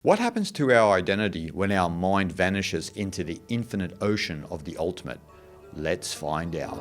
What happens to our identity when our mind vanishes into the infinite ocean of the ultimate? Let's find out.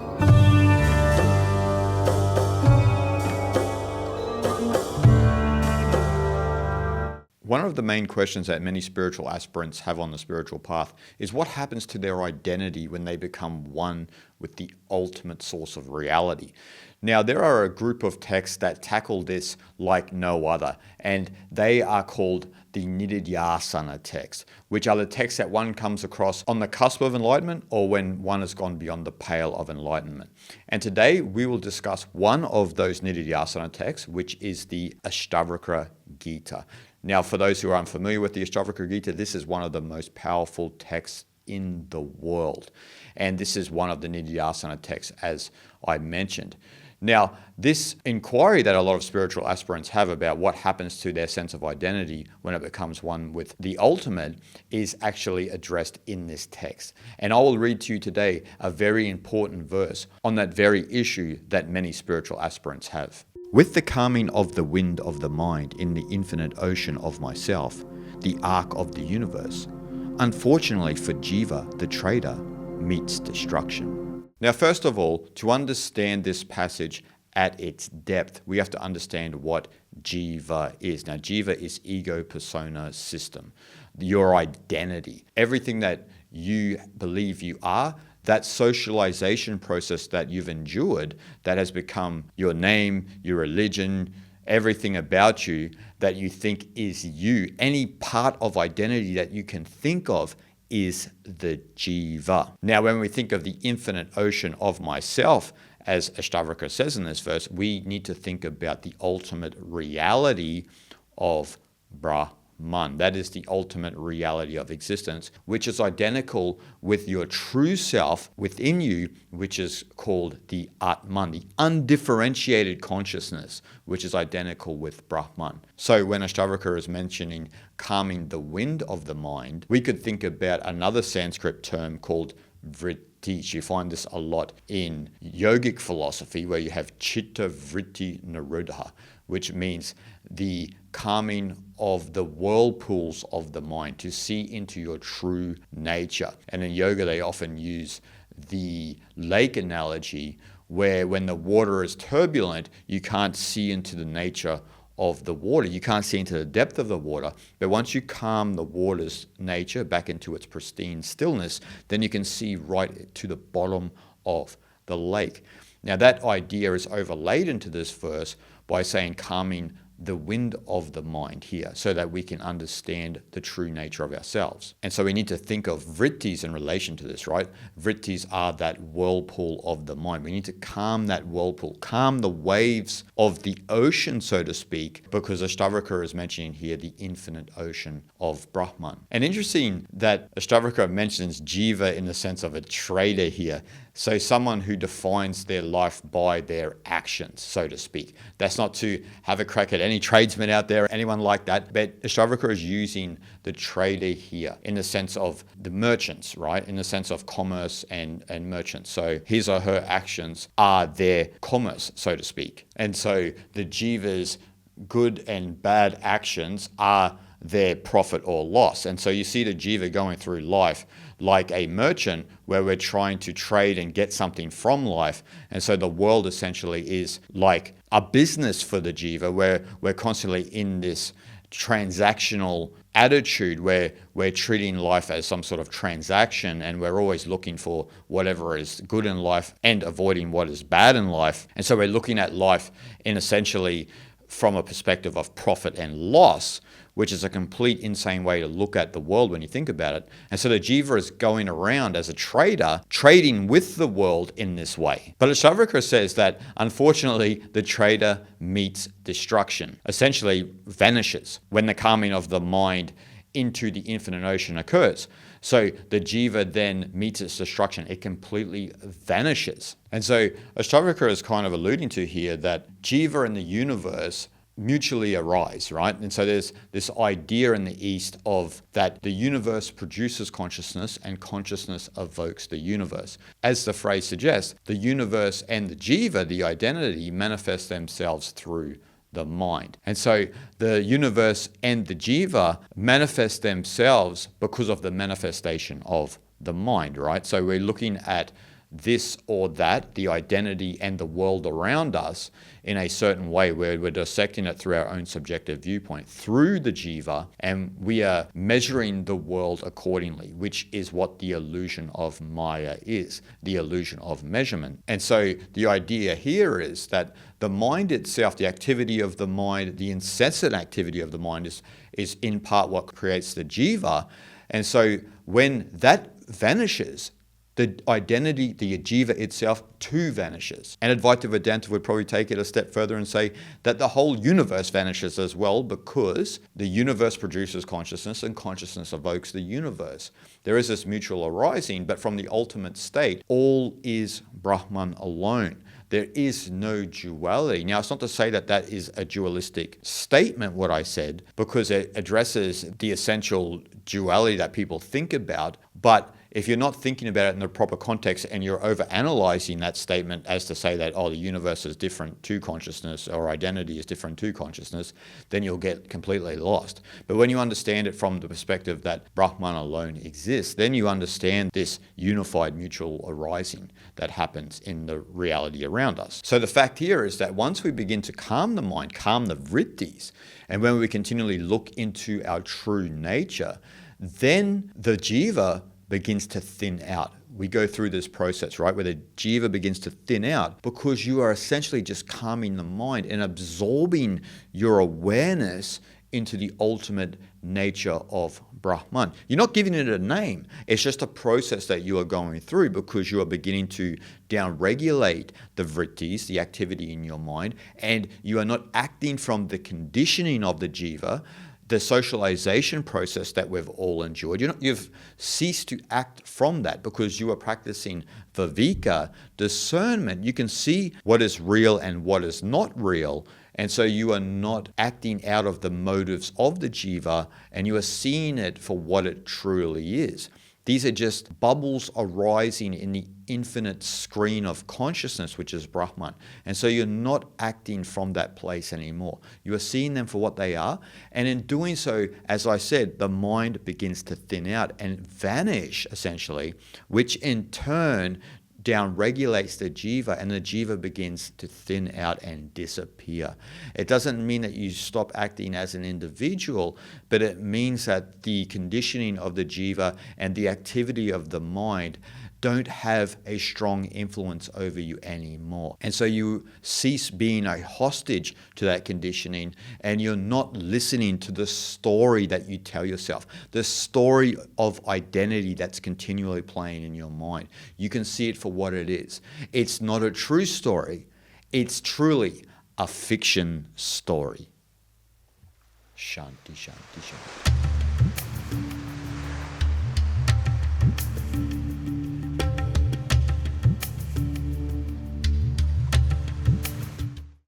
One of the main questions that many spiritual aspirants have on the spiritual path is what happens to their identity when they become one with the ultimate source of reality. Now, there are a group of texts that tackle this like no other, and they are called the Nididhyasana texts, which are the texts that one comes across on the cusp of enlightenment or when one has gone beyond the pale of enlightenment. And today we will discuss one of those Nididhyasana texts, which is the Ashtavakra Gita. Now, for those who are unfamiliar with the Ashtavakra Gita, this is one of the most powerful texts in the world. And this is one of the Nididhyasana texts, as I mentioned. Now, this inquiry that a lot of spiritual aspirants have about what happens to their sense of identity when it becomes one with the ultimate is actually addressed in this text. And I will read to you today a very important verse on that very issue that many spiritual aspirants have. With the calming of the wind of the mind in the infinite ocean of myself, the arc of the universe, unfortunately for Jiva, the trader, meets destruction. Now, first of all, to understand this passage at its depth, we have to understand what Jiva is. Now, Jiva is ego, persona, system, your identity. Everything that you believe you are, that socialization process that you've endured that has become your name, your religion, everything about you that you think is you, any part of identity that you can think of is the Jiva. Now, when we think of the infinite ocean of myself, as Ashtavakra says in this verse, we need to think about the ultimate reality of Brahman. That is the ultimate reality of existence, which is identical with your true self within you, which is called the Atman, the undifferentiated consciousness, which is identical with Brahman. So when Ashtavakra is mentioning calming the wind of the mind, we could think about another Sanskrit term called vritti. You find this a lot in yogic philosophy, where you have chitta vritti nirodha, which means the calming of the whirlpools of the mind, to see into your true nature. And in yoga, they often use the lake analogy, where when the water is turbulent, you can't see into the nature of the water. You can't see into the depth of the water. But once you calm the water's nature back into its pristine stillness, then you can see right to the bottom of the lake. Now, that idea is overlaid into this verse by saying calming the wind of the mind here, so that we can understand the true nature of ourselves. And so we need to think of vrittis in relation to this, right? Vrittis are that whirlpool of the mind. We need to calm that whirlpool, calm the waves of the ocean, so to speak, because Ashtavakra is mentioning here the infinite ocean of Brahman. And interesting that Ashtavakra mentions Jiva in the sense of a trader here. So someone who defines their life by their actions, so to speak. That's not to have a crack at any tradesman out there, anyone like that, but Ashtavakra is using the trader here in the sense of the merchants, right? In the sense of commerce and merchants. So his or her actions are their commerce, so to speak. And so the Jiva's good and bad actions are their profit or loss. And so you see the Jiva going through life like a merchant, where we're trying to trade and get something from life. And so the world essentially is like a business for the Jiva, where we're constantly in this transactional attitude where we're treating life as some sort of transaction, and we're always looking for whatever is good in life and avoiding what is bad in life. And so we're looking at life in essentially from a perspective of profit and loss, which is a complete insane way to look at the world when you think about it. And so the Jiva is going around as a trader, trading with the world in this way. But Ashtavakra says that, unfortunately, the trader meets destruction, essentially vanishes, when the calming of the mind into the infinite ocean occurs. So the Jiva then meets its destruction. It completely vanishes. And so Ashtavakra is kind of alluding to here that Jiva and the universe mutually arise, right? And so there's this idea in the East of that the universe produces consciousness and consciousness evokes the universe. As the phrase suggests, the universe and the Jiva, the identity, manifest themselves through the mind. And so the universe and the Jiva manifest themselves because of the manifestation of the mind, right? So we're looking at this or that, the identity and the world around us, in a certain way where we're dissecting it through our own subjective viewpoint, through the Jiva, and we are measuring the world accordingly, which is what the illusion of Maya is, the illusion of measurement. And so the idea here is that the mind itself, the activity of the mind, the incessant activity of the mind is in part what creates the Jiva. And so when that vanishes, the identity, the Jiva itself, too vanishes. And Advaita Vedanta would probably take it a step further and say that the whole universe vanishes as well, because the universe produces consciousness and consciousness evokes the universe. There is this mutual arising, but from the ultimate state, all is Brahman alone. There is no duality. Now, it's not to say that that is a dualistic statement, what I said, because it addresses the essential duality that people think about, but if you're not thinking about it in the proper context and you're over-analyzing that statement as to say that, oh, the universe is different to consciousness or identity is different to consciousness, then you'll get completely lost. But when you understand it from the perspective that Brahman alone exists, then you understand this unified mutual arising that happens in the reality around us. So the fact here is that once we begin to calm the mind, calm the vrittis, and when we continually look into our true nature, then the Jiva begins to thin out. We go through this process, right, where the Jiva begins to thin out because you are essentially just calming the mind and absorbing your awareness into the ultimate nature of Brahman. You're not giving it a name. It's just a process that you are going through because you are beginning to down-regulate the vrittis, the activity in your mind, and you are not acting from the conditioning of the Jiva, the socialization process that we've all enjoyed. You've ceased to act from that because you are practicing viveka, discernment. You can see what is real and what is not real. And so you are not acting out of the motives of the Jiva, and you are seeing it for what it truly is. These are just bubbles arising in the infinite screen of consciousness, which is Brahman. And so you're not acting from that place anymore. You are seeing them for what they are. And in doing so, as I said, the mind begins to thin out and vanish, essentially, which in turn down-regulates the Jiva, and the Jiva begins to thin out and disappear. It doesn't mean that you stop acting as an individual, but it means that the conditioning of the Jiva and the activity of the mind don't have a strong influence over you anymore. And so you cease being a hostage to that conditioning, and you're not listening to the story that you tell yourself, the story of identity that's continually playing in your mind. You can see it for what it is. It's not a true story. It's truly a fiction story. Shanti, shanti, shanti.